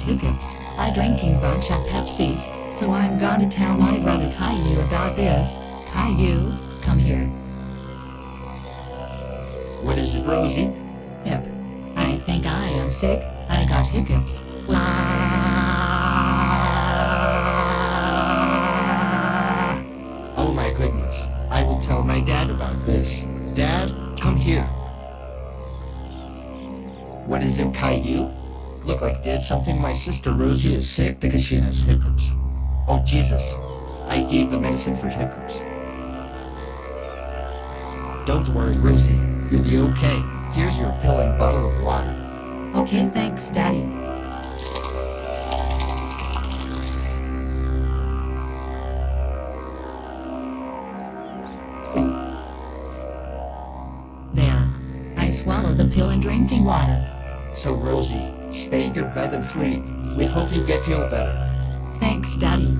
hiccups by drinking bunch of Pepsis, so I'm gonna tell my brother Caillou about this. Caillou, come here. What is it, Rosie? Hip. I think I am sick. I got hiccups. Oh my goodness. I will tell my dad about this. Dad, come here. What is it, Caillou? Look like did something. My sister Rosie is sick because she has hiccups. Oh Jesus. I gave the medicine for hiccups. Don't worry, Rosie. You'll be okay. Here's your pill and bottle of water. Okay, thanks, Daddy. There. I swallowed the pill and drinking water. So Rosie, stay in your bed and sleep. We hope you feel better. Thanks, Daddy.